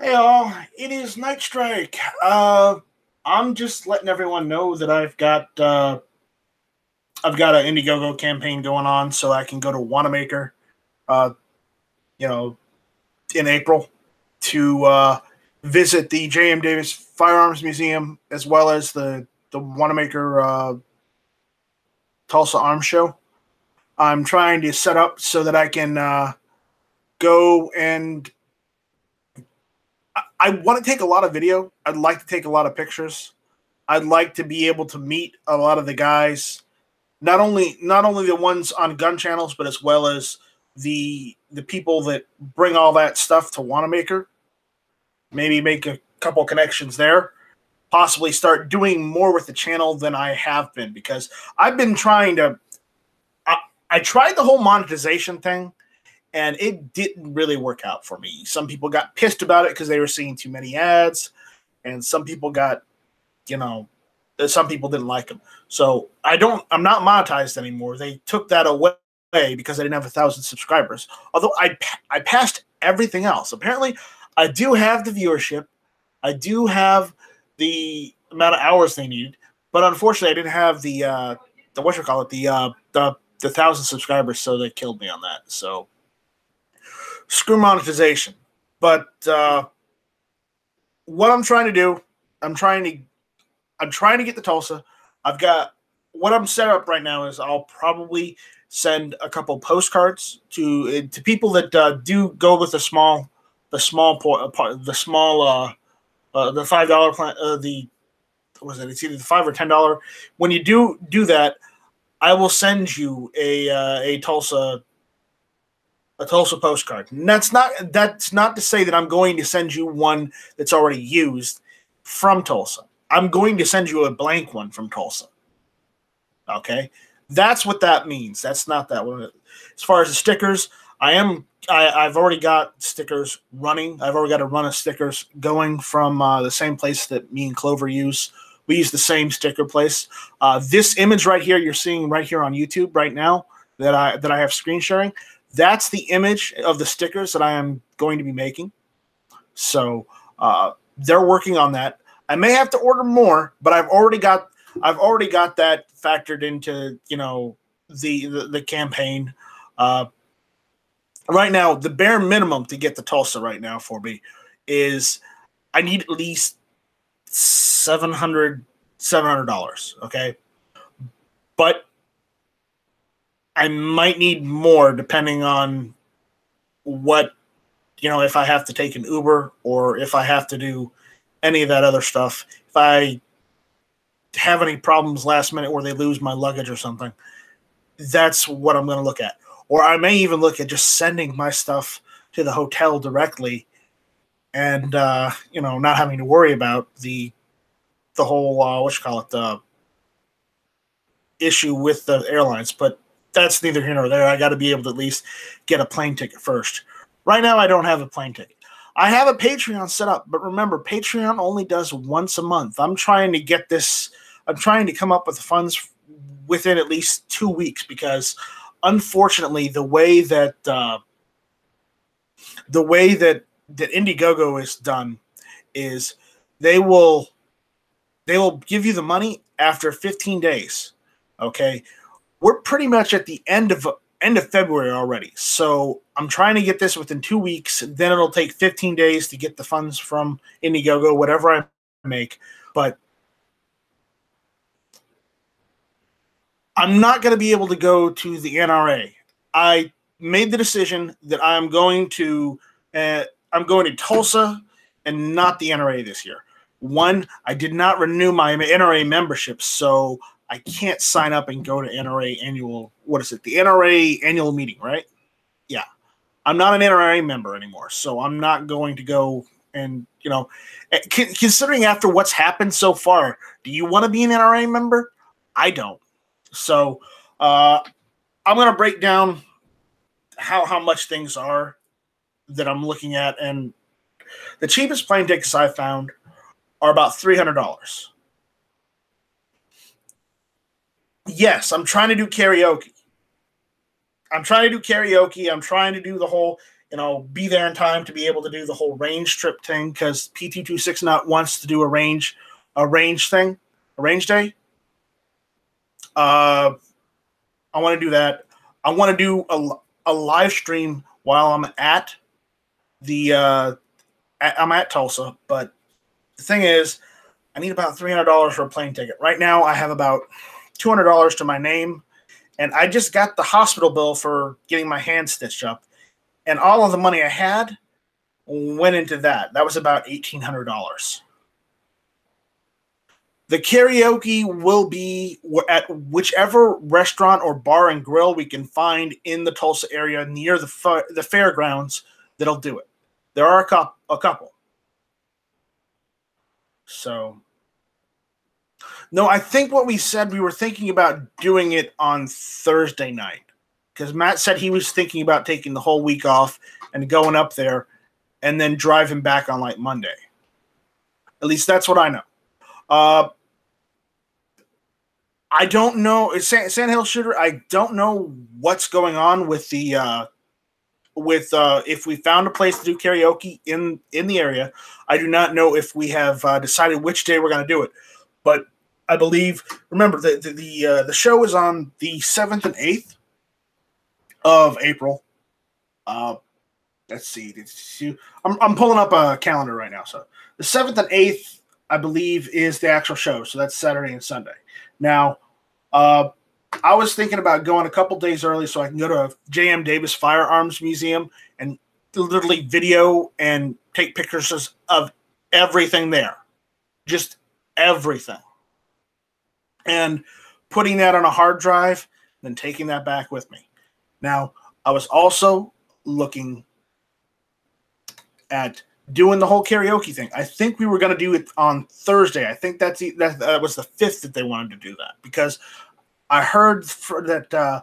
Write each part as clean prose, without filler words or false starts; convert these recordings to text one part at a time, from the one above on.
Hey all, it is Night Strike. I'm just letting everyone know that I've got an Indiegogo campaign going on, so I can go to Wanamaker, uh, you know, in April to visit the J.M. Davis Firearms Museum as well as the Wanamaker Tulsa Arms Show. I'm trying to set up so that I can go and I want to take a lot of video. I'd like to take a lot of pictures. I'd like to be able to meet a lot of the guys, not only the ones on gun channels, but as well as the people that bring all that stuff to Wanamaker. Maybe make a couple connections there. Possibly start doing more with the channel than I have been because I've been trying to. I tried the whole monetization thing, and it didn't really work out for me. Some people got pissed about it because they were seeing too many ads, and some people got, you know, some people didn't like them. So I'm not monetized anymore. They took that away because I didn't have 1,000 subscribers. Although I passed everything else. Apparently, I do have the viewership. I do have the amount of hours they needed, but unfortunately, I didn't have the what you call it the 1,000 subscribers. So they killed me on that. So screw monetization. But what I'm trying to do, I'm trying to get to Tulsa. I've got what I'm set up right now is I'll probably send a couple postcards to people that do go with the $5 plan. The what was it? It's either the $5 or $10. When you do that, I will send you a Tulsa postcard. And that's not to say that I'm going to send you one that's already used from Tulsa. I'm going to send you a blank one from Tulsa. Okay? That's what that means. That's not that one. As far as the stickers, I've already got stickers running. I've already got a run of stickers going from the same place that me and Clover use. We use the same sticker place. This image right here you're seeing right here on YouTube right now that I have screen sharing, that's the image of the stickers that I am going to be making. So they're working on that. I may have to order more, but I've already got that factored into the campaign. Right now, the bare minimum to get to Tulsa right now for me is I need at least $700. Okay, but I might need more depending on what if I have to take an Uber or if I have to do any of that other stuff. If I have any problems last minute where they lose my luggage or something, that's what I'm going to look at. Or I may even look at just sending my stuff to the hotel directly and, not having to worry about the whole, issue with the airlines. But that's neither here nor there. I got to be able to at least get a plane ticket first. Right now, I don't have a plane ticket. I have a Patreon set up, but remember, Patreon only does once a month. I'm trying to come up with the funds within at least 2 weeks because, unfortunately, the way that Indiegogo is done is they will give you the money after 15 days. Okay, we're pretty much at the end of February already. So I'm trying to get this within 2 weeks. Then it'll take 15 days to get the funds from Indiegogo, whatever I make. But I'm not going to be able to go to the NRA. I made the decision that I'm going to Tulsa and not the NRA this year. One, I did not renew my NRA membership, so I can't sign up and go to NRA annual. What is it? The NRA annual meeting, right? Yeah. I'm not an NRA member anymore, so I'm not going to go. And, considering after what's happened so far, do you want to be an NRA member? I don't. So I'm going to break down how much things are that I'm looking at. And the cheapest plane tickets I found are about $300. Yes, I'm trying to do karaoke. I'm trying to do the whole, be there in time to be able to do the whole range trip thing, because PT269 wants to do a range thing, a range day. I want to do that. I want to do a live stream while I'm at I'm at Tulsa, but the thing is, I need about $300 for a plane ticket. Right now, I have about $200 to my name, and I just got the hospital bill for getting my hand stitched up, and all of the money I had went into that. That was about $1,800. The karaoke will be at whichever restaurant or bar and grill we can find in the Tulsa area near the fairgrounds that'll do it. There are a couple. So, no, I think what we said, we were thinking about doing it on Thursday night, because Matt said he was thinking about taking the whole week off and going up there and then driving back on like Monday. At least that's what I know. I don't know. Sand Hill Shooter, I don't know what's going on with the if we found a place to do karaoke in the area. I do not know if we have decided which day we're going to do it, but I believe, remember, the show is on the 7th and 8th of April. Let's see. I'm pulling up a calendar right now. So the 7th and 8th, I believe, is the actual show. So that's Saturday and Sunday. Now, I was thinking about going a couple days early so I can go to J.M. Davis Firearms Museum and literally video and take pictures of everything there. Just everything. And putting that on a hard drive, then taking that back with me. Now, I was also looking at doing the whole karaoke thing. I think we were going to do it on Thursday. I think that was the 5th that they wanted to do that, because I heard that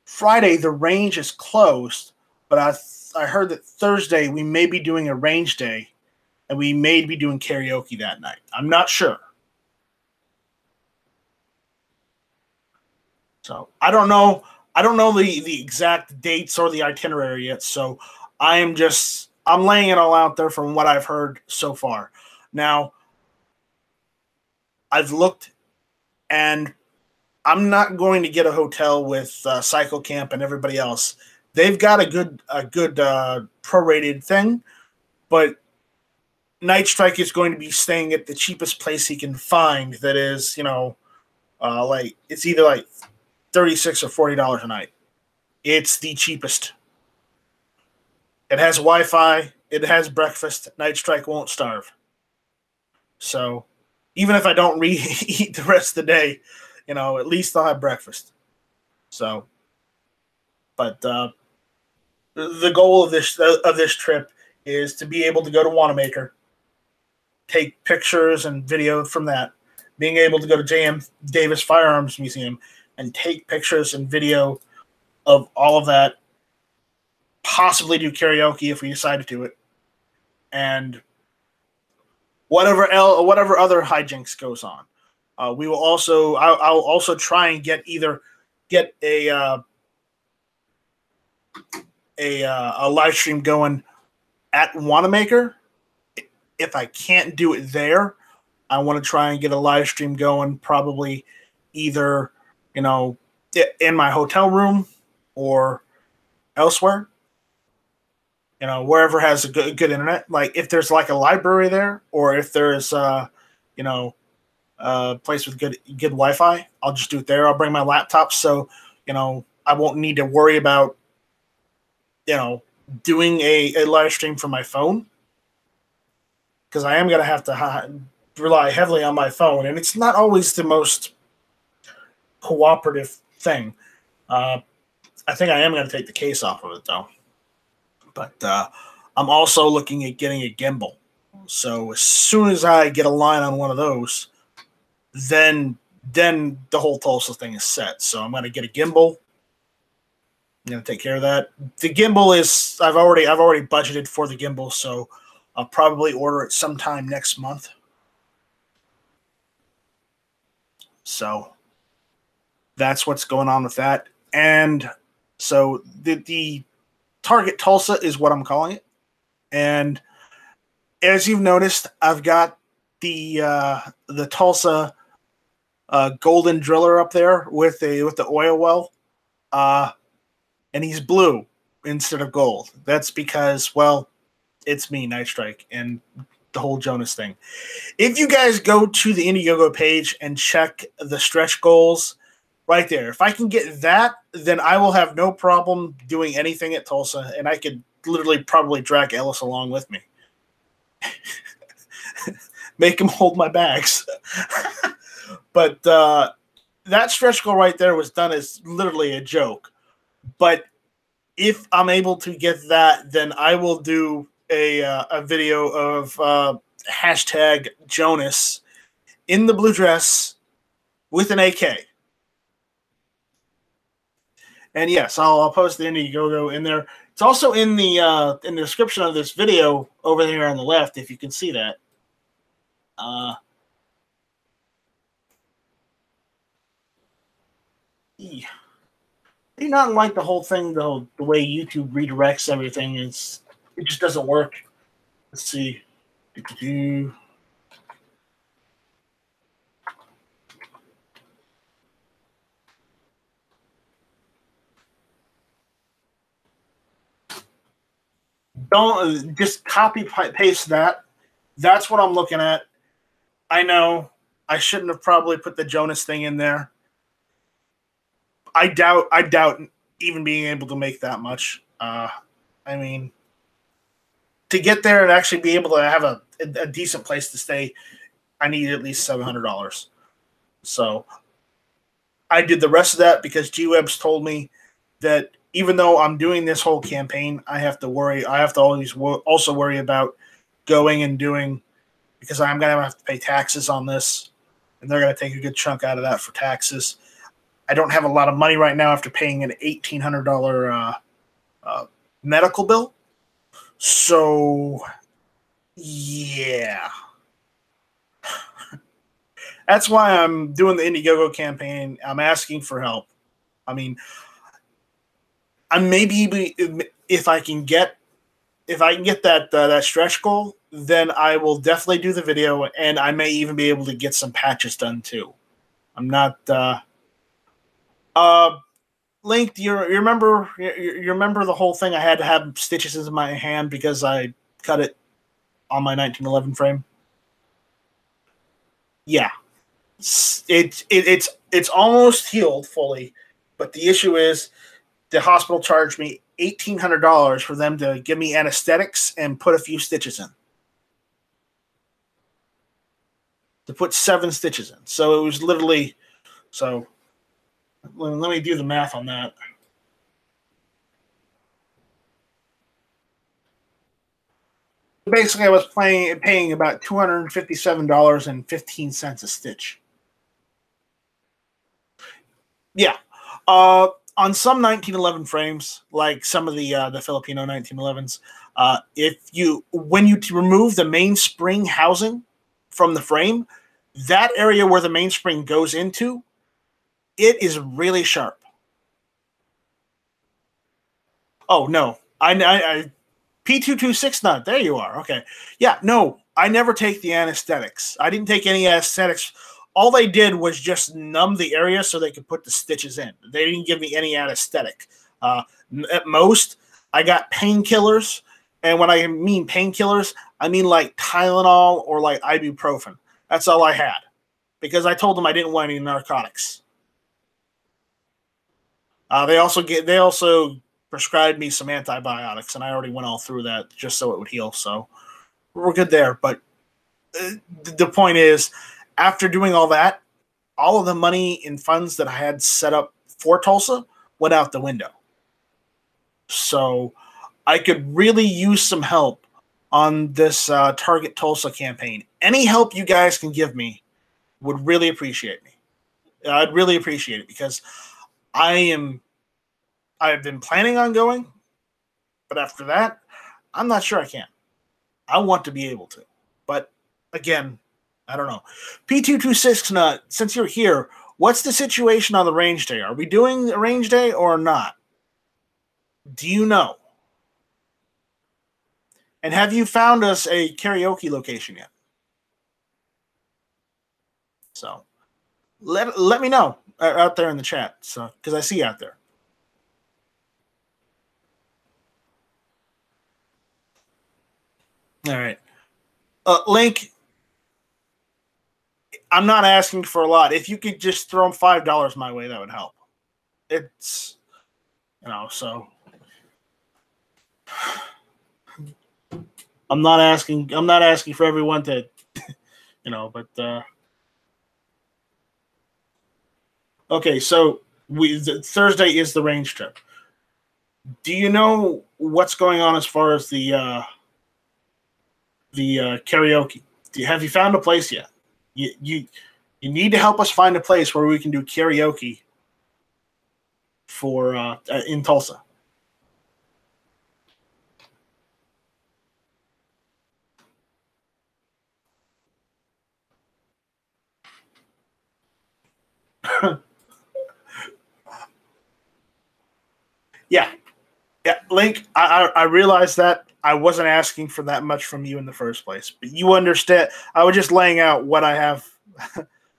Friday the range is closed, but I heard that Thursday we may be doing a range day, and we may be doing karaoke that night. I'm not sure. So I don't know. I don't know the exact dates or the itinerary yet. So I'm laying it all out there from what I've heard so far. Now, I've looked, and I'm not going to get a hotel with Cycle Camp and everybody else. They've got a good prorated thing, but Night Strike is going to be staying at the cheapest place he can find. That is, like it's either like $36 or $40 a night. It's the cheapest. It has Wi-Fi. It has breakfast. Night Strike won't starve. So even if I don't eat the rest of the day, at least I'll have breakfast. So, but the goal of this trip is to be able to go to Wanamaker, take pictures and video from that, being able to go to J.M. Davis Firearms Museum and take pictures and video of all of that, possibly do karaoke if we decide to do it, and whatever other hijinks goes on. We will also. I'll also try and get a live stream going at Wanamaker. If I can't do it there, I want to try and get a live stream going, probably either in my hotel room or elsewhere. Wherever has a good internet. Like if there's like a library there, or if there's a place with good Wi-Fi, I'll just do it there. I'll bring my laptop, so I won't need to worry about doing a live stream from my phone, because I am going to have to rely heavily on my phone, and it's not always the most cooperative thing. I think I am going to take the case off of it, though. But I'm also looking at getting a gimbal. So as soon as I get a line on one of those, then the whole Tulsa thing is set. So I'm going to get a gimbal. I'm going to take care of that. The gimbal is I've already budgeted for the gimbal, so I'll probably order it sometime next month. So that's what's going on with that. And so the Target Tulsa is what I'm calling it. And as you've noticed, I've got the Tulsa golden driller up there with the oil well, and he's blue instead of gold. That's because, well, it's me, Night Strike, and the whole Jonas thing. If you guys go to the Indiegogo page and check the stretch goals right there, if I can get that, then I will have no problem doing anything at Tulsa, and I could literally probably drag Ellis along with me. Make him hold my bags. But that stretch goal right there was done as literally a joke. But if I'm able to get that, then I will do a video of hashtag Jonas in the blue dress with an AK. And yes, I'll post the Indiegogo in there. It's also in the description of this video over there on the left, if you can see that. I do not like the whole thing, though, the way YouTube redirects everything. It just doesn't work. Let's see. Don't just copy paste that. That's what I'm looking at. I know I shouldn't have probably put the Jonas thing in there. I doubt even being able to make that much. I mean, to get there and actually be able to have a decent place to stay, I need at least $700. So I did the rest of that because G-Webs told me that even though I'm doing this whole campaign, I have to always also worry about going and doing, because I'm going to have to pay taxes on this, and they're going to take a good chunk out of that for taxes. I don't have a lot of money right now after paying an $1,800 medical bill. So, yeah. That's why I'm doing the Indiegogo campaign. I'm asking for help. I mean, maybe if I can get that stretch goal, then I will definitely do the video, and I may even be able to get some patches done too. I'm not. Link, you remember the whole thing? I had to have stitches in my hand because I cut it on my 1911 frame. Yeah, it's almost healed fully, but the issue is the hospital charged me $1,800 for them to give me anesthetics and put a few stitches in. To put 7 stitches in. So it was literally, so let me do the math on that. Basically, I was paying about $257.15 a stitch. Yeah. On some 1911 frames, like some of the Filipino 1911s, when you remove the mainspring housing from the frame, that area where the mainspring goes into, it is really sharp. Oh no, I P226 nut. There you are. Okay, yeah, no, I never take the anesthetics. I didn't take any anesthetics. All they did was just numb the area so they could put the stitches in. They didn't give me any anesthetic. At most, I got painkillers. And when I mean painkillers, I mean like Tylenol or like ibuprofen. That's all I had. Because I told them I didn't want any narcotics. They also prescribed me some antibiotics, and I already went all through that just so it would heal. So we're good there. But the point is, after doing all that, all of the money in funds that I had set up for Tulsa went out the window. So I could really use some help on this Target Tulsa campaign. Any help you guys can give me would really appreciate me. I'd really appreciate it because I've been planning on going, but after that, I'm not sure I can. I want to be able to. But again, I don't know. P226 Nut, since you're here, what's the situation on the range day? Are we doing a range day or not? Do you know? And have you found us a karaoke location yet? So let me know out there in the chat. So because I see you out there. All right, Link. I'm not asking for a lot. If you could just throw them $5 my way, that would help. It's so I'm not asking for everyone to but okay, so Thursday is the range trip. Do you know what's going on as far as the karaoke? Have you found a place yet? You need to help us find a place where we can do karaoke for in Tulsa. Yeah, Link. I realized that I wasn't asking for that much from you in the first place, but you understand. I was just laying out what I have,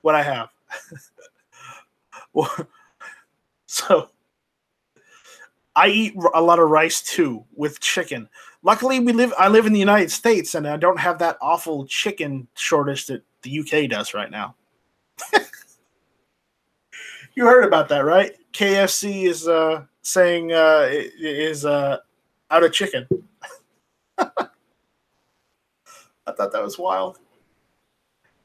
what I have. So I eat a lot of rice too with chicken. Luckily, I live in the United States, and I don't have that awful chicken shortage that the UK does right now. You heard about that, right? KFC is saying is out of chicken. I thought that was wild.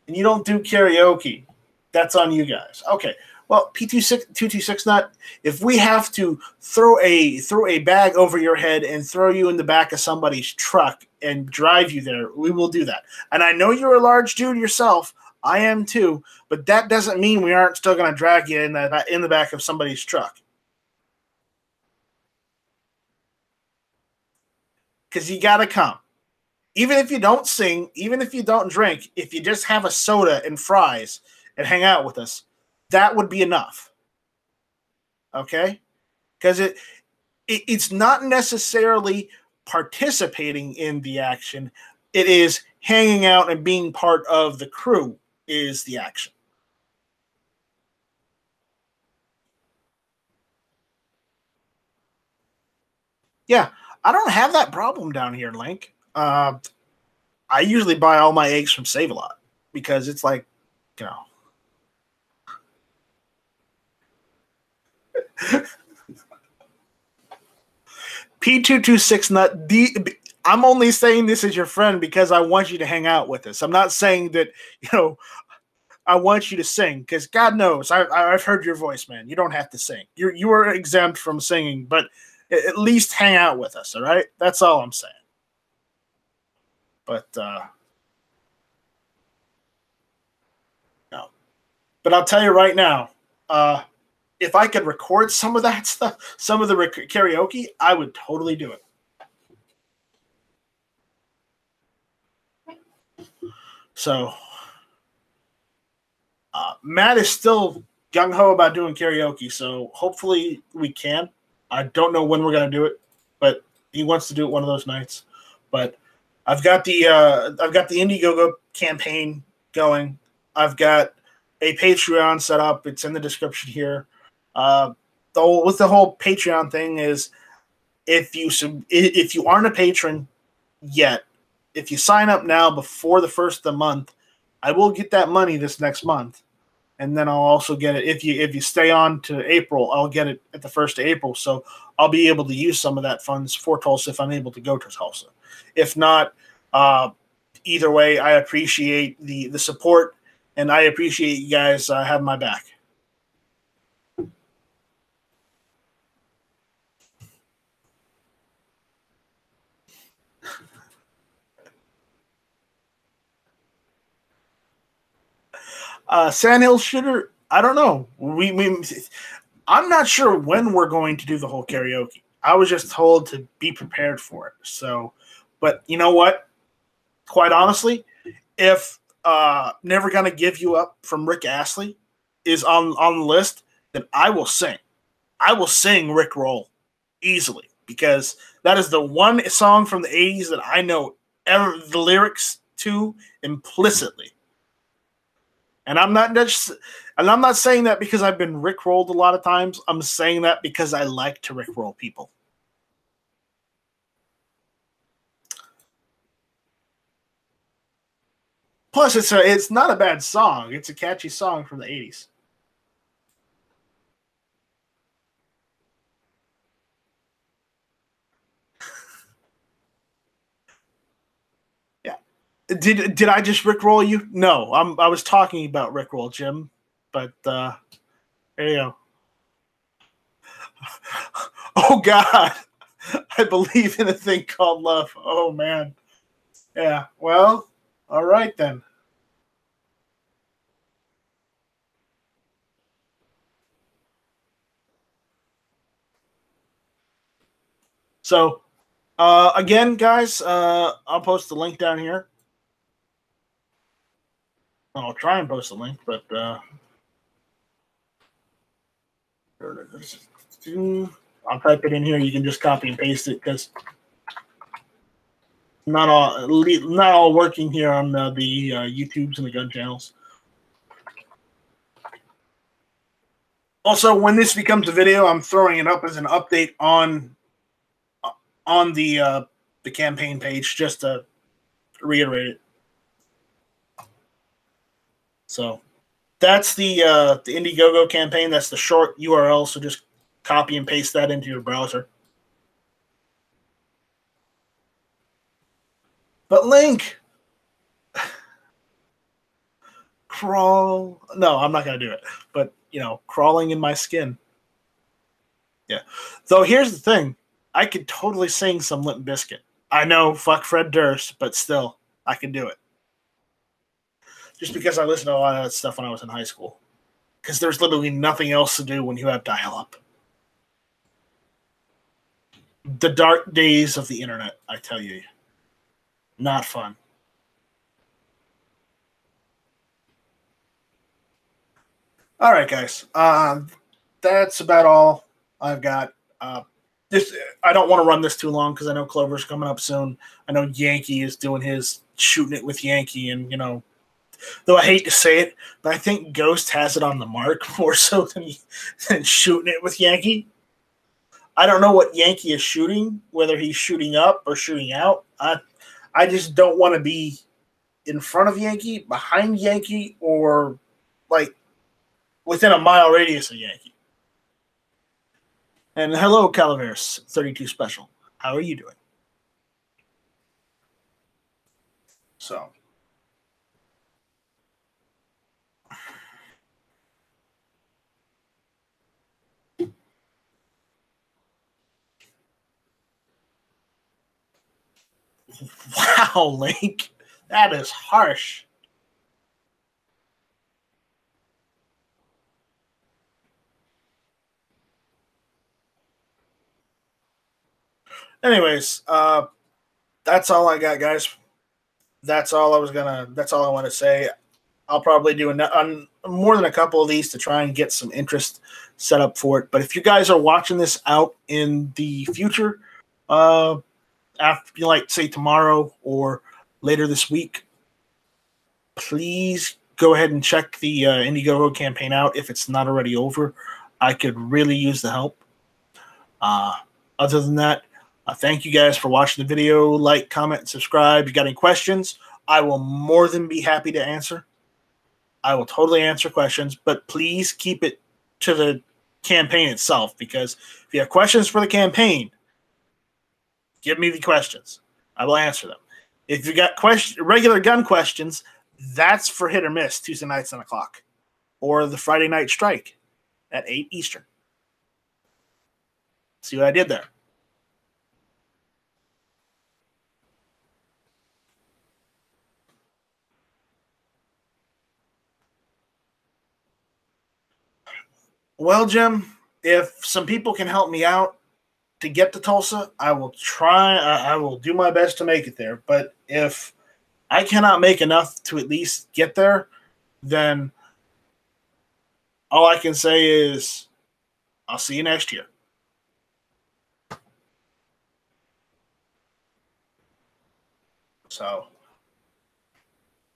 And you don't do karaoke. That's on you guys. Okay. Well, P226 Nut, if we have to throw a bag over your head and throw you in the back of somebody's truck and drive you there, we will do that. And I know you're a large dude yourself. I am too, but that doesn't mean we aren't still going to drag you in the back of somebody's truck. Because you got to come. Even if you don't sing, even if you don't drink, if you just have a soda and fries and hang out with us, that would be enough. Okay? Because it's not necessarily participating in the action. It is hanging out and being part of the crew is the action. Yeah, I don't have that problem down here, Link. I usually buy all my eggs from Save-A-Lot because it's like, you know. P226 Nut, I'm only saying this as your friend because I want you to hang out with us. I'm not saying that, I want you to sing because God knows I've heard your voice, man. You don't have to sing. You are exempt from singing, but at least hang out with us, all right? That's all I'm saying. But no. But I'll tell you right now, if I could record some of that stuff, some of the karaoke, I would totally do it. So Matt is still gung-ho about doing karaoke, so hopefully we can. I don't know when we're going to do it, but he wants to do it one of those nights. But I've got the Indiegogo campaign going. I've got a Patreon set up. It's in the description here. With the whole Patreon thing is if you aren't a patron yet, if you sign up now before the first of the month, I will get that money this next month, and then I'll also get it if you stay on to April. I'll get it at the 1st of April, so I'll be able to use some of that funds for Tulsa if I'm able to go to Tulsa. If not, either way, I appreciate the support, and I appreciate you guys having my back. Sandhill Shooter, I don't know. I'm not sure when we're going to do the whole karaoke. I was just told to be prepared for it. So, but you know what? Quite honestly, if Never Gonna Give You Up from Rick Astley is on the list, then I will sing. I will sing Rick Roll easily. because that is the one song from the 80s that I know the lyrics to implicitly. And I'm not saying that because I've been rickrolled a lot of times. I'm saying that because I like to rickroll people. Plus, it's not a bad song. It's a catchy song from the 80s. Yeah. Did I just rickroll you? No, I was talking about rickroll, Jim. But there you go. Oh God, I believe in a thing called love. Oh man. Yeah. Well, all right then. So, again, guys, I'll post the link down here. I'll try and post the link, but I'll type it in here. You can just copy and paste it because not all working here on the YouTubes and the gun channels. Also, when this becomes a video, I'm throwing it up as an update on the campaign page just to reiterate it. So that's the Indiegogo campaign. That's the short URL. So just copy and paste that into your browser. But link, crawl. No, I'm not gonna do it. But crawling in my skin. Yeah. Though here's the thing, I could totally sing some Limp Bizkit. I know, fuck Fred Durst, but still, I can do it. Just because I listened to a lot of that stuff when I was in high school. Because there's literally nothing else to do when you have dial-up. The dark days of the internet, I tell you. Not fun. All right, guys. That's about all I've got. I don't want to run this too long because I know Clover's coming up soon. I know Yankee is doing his shooting it with Yankee, and though I hate to say it, but I think Ghost has it on the mark more so than shooting it with Yankee. I don't know what Yankee is shooting, whether he's shooting up or shooting out. I just don't want to be in front of Yankee, behind Yankee, or like within a mile radius of Yankee. And hello, Calaveras 32 Special. How are you doing? So. Wow, Link. That is harsh. Anyways, that's all I got, guys. That's all I want to say. I'll probably do more than a couple of these to try and get some interest set up for it. But if you guys are watching this out in the future, after say tomorrow or later this week, please go ahead and check the Indiegogo campaign out if it's not already over. I could really use the help. Other than that, thank you guys for watching the video. Like, comment, and subscribe. If you got any questions, I will more than be happy to answer. I will totally answer questions, but please keep it to the campaign itself, because if you have questions for the campaign, give me the questions. I will answer them. If you got regular gun questions, that's for hit or miss Tuesday nights 10 o'clock, or the Friday night strike at 8 Eastern. See what I did there? Well, Jim, if some people can help me out to get to Tulsa, I will try. I will do my best to make it there. But if I cannot make enough to at least get there, then all I can say is I'll see you next year. So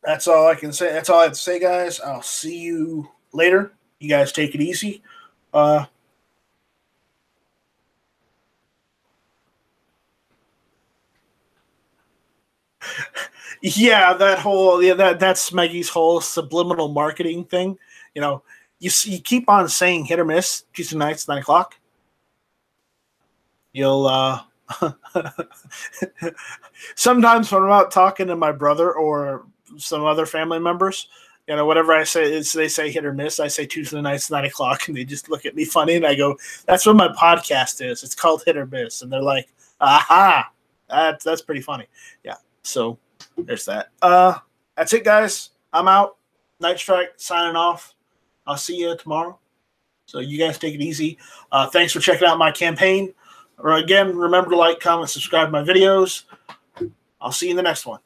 that's all I can say. That's all I have to say, guys. I'll see you later. You guys take it easy. Yeah, that's Maggie's whole subliminal marketing thing. You know, you keep on saying hit or miss Tuesday nights 9 o'clock. You'll sometimes when I'm out talking to my brother or some other family members, you know, whatever I say is they say hit or miss. I say Tuesday nights 9 o'clock, and they just look at me funny, and I go, "That's what my podcast is. It's called Hit or Miss," and they're like, "Aha, that's pretty funny." Yeah. So there's that. That's it, guys. I'm out. Night Strike signing off. I'll see you tomorrow. So you guys take it easy. Thanks for checking out my campaign. Or again, remember to like, comment, subscribe to my videos. I'll see you in the next one.